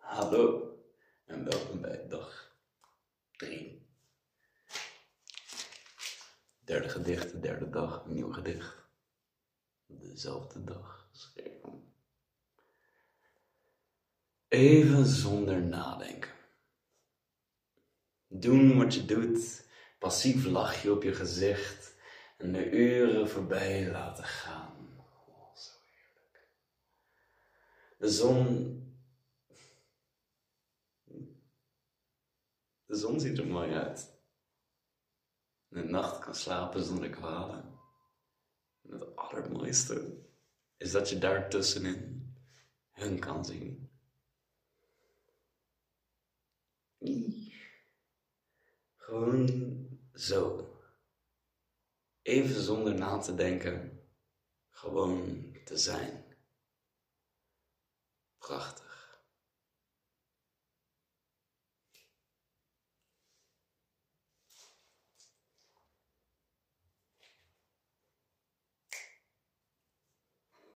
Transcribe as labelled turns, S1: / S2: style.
S1: Hallo en welkom bij dag 3. Derde gedicht, de derde dag, een nieuw gedicht. Dezelfde dag geschreven. Even zonder nadenken. Doen wat je doet, passief lachje op je gezicht en de uren voorbij laten gaan. Oh, zo heerlijk. De zon ziet er mooi uit. De nacht kan slapen zonder kwalen. En het allermooiste is dat je daar tussenin hun kan zien. Gewoon zo. Even zonder na te denken. Gewoon te zijn. Prachtig.